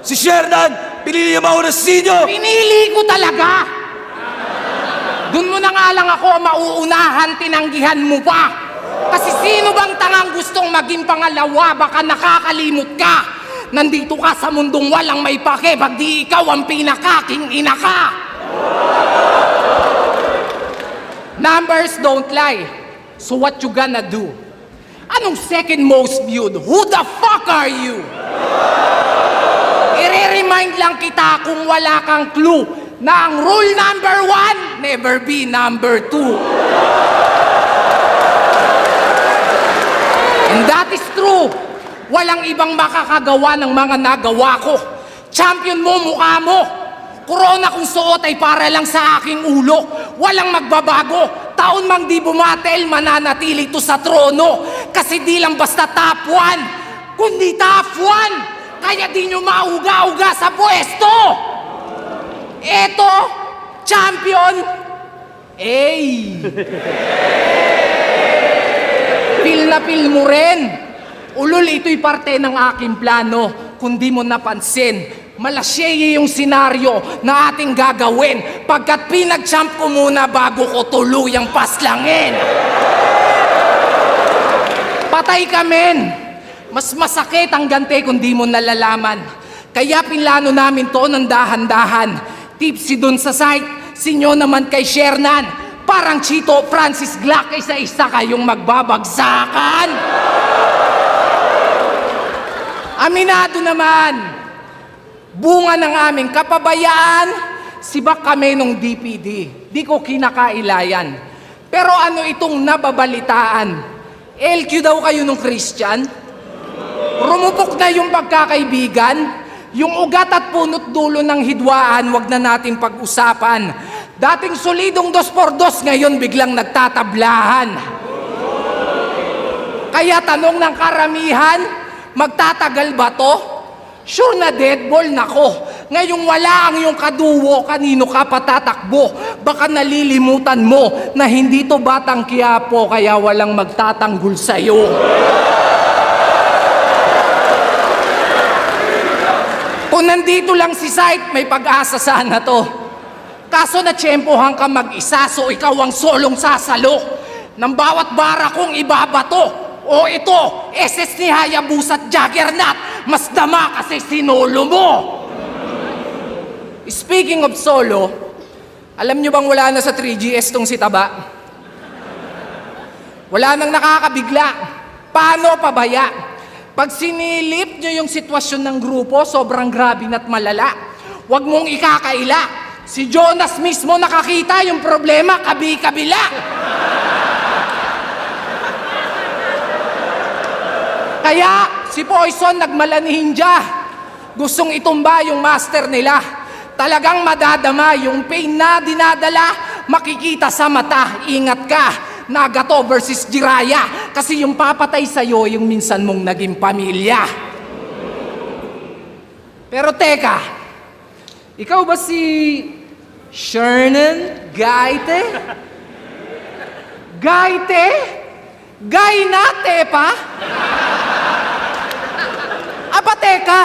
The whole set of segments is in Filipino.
Si Shernan, pinili niya mauna sa inyo! Pinili ko talaga! Doon mo na nga lang ako mauunahan, tinanggihan mo pa! Kasi sino bang tangang gustong maging pangalawa? Baka nakakalimot ka! Nandito ka sa mundong walang may pake, pag di ikaw ang pinakaking ina ka! Numbers don't lie. So what you gonna do? Anong second most viewed? Who the fuck are you? I-remind lang kita kung wala kang clue na ang rule number 1, never be number 2. And that is true. Walang ibang makakagawa ng mga nagawa ko. Champion mo, mukha mo. Corona kung suot ay para lang sa aking ulo. Walang magbabago. Taon mang di bumatel, mananatili to sa trono. Kasi di lang basta top 1, kundi top 1. Kaya di nyo mauga-uga sa pwesto. Eto, champion. Feel na feel mo rin. Ulol, ito'y parte ng aking plano. Kung di mo napansin, malasyeye yung senaryo na ating gagawin pagkat pinag-champ ko muna bago ko tuluyang paslangin. Patay ka, men. Mas masakit ang gante kung di mo nalalaman. Kaya pinlano namin to ng dahan-dahan. Tipsy dun sa site, sinyo naman kay Shernan. Parang Chito, Francis Glock, isa-isa kayong magbabagsakan. Aminado naman, bunga ng aming kapabayaan, sibak kami nung DPD. Di ko kinakailayan. Pero ano itong nababalitaan? LQ daw kayo nung Christian? Rumupok na yung pagkakaibigan? Yung ugat at punot dulo ng hidwaan, wag na natin pag-usapan. Dating solidong 2x2, ngayon biglang nagtatablahan. Kaya tanong ng karamihan, magtatagal ba to? Sure na deadball na ko. Ngayong wala ang iyong kaduwo, kanino ka patatakbo? Baka nalilimutan mo na hindi to Batang Quiapo, kaya walang magtatanggol sa'yo. Kung nandito lang si Sight, may pag-asa sana to. Kaso natsyempohan ka mag-isa, so ikaw ang solong sasalo. Nang bawat bara kong ibabato. O ito, SS ni Hayabusa at Juggernaut, mas dama kasi sinolo mo. Speaking of solo, alam nyo bang wala na sa 3GS tong si Taba? Wala nang nakakabigla. Paano pabaya? Pag sinilip nyo yung sitwasyon ng grupo, sobrang grabe na't malala. Huwag mong ikakaila. Si Jonas mismo nakakita yung problema, kabi-kabila. Kaya si Poison nagmalaninja. Gustong itumba yung master nila. Talagang madadama yung pain na dinadala, makikita sa mata. Ingat ka, Nagato versus Jiraya. Kasi yung papatay sa'yo, yung minsan mong naging pamilya. Pero teka, ikaw ba si Shernan Gaite? Gaite? Gainate pa? Aba teka,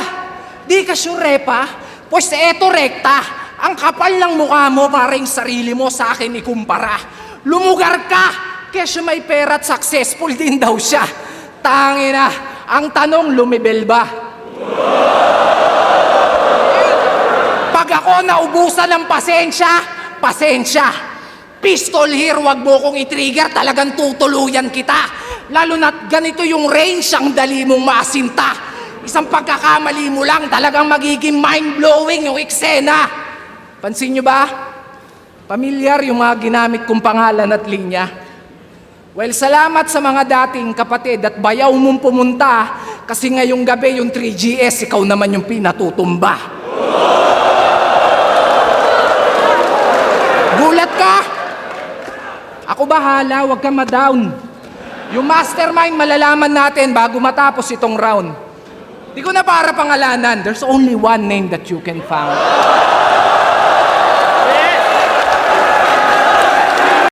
di ka sure pa? Pues eto rekta, ang kapal ng mukha mo para yung sarili mo sa akin ikumpara. Lumugar ka, kesyo may pera at successful din daw siya. Tangina, ang tanong lumibel ba? Pag ako naubusan ng pasensya. Pistol here, wag mo kong i-trigger, talagang tutuluyan kita. Lalo na't ganito yung range, ang dali mong masinta. Isang pagkakamali mo lang, talagang magiging mind-blowing yung eksena. Pansin nyo ba? Pamilyar yung mga ginamit kong pangalan at linya. Well, salamat sa mga dating kapatid at bayaw mong pumunta kasi ngayong gabi yung 3GS, ikaw naman yung pinatutumba. Gulat ka? Ako bahala, huwag ka ma-down. Yung mastermind malalaman natin bago matapos itong round. Di ko na para pangalanan, there's only one name that you can find.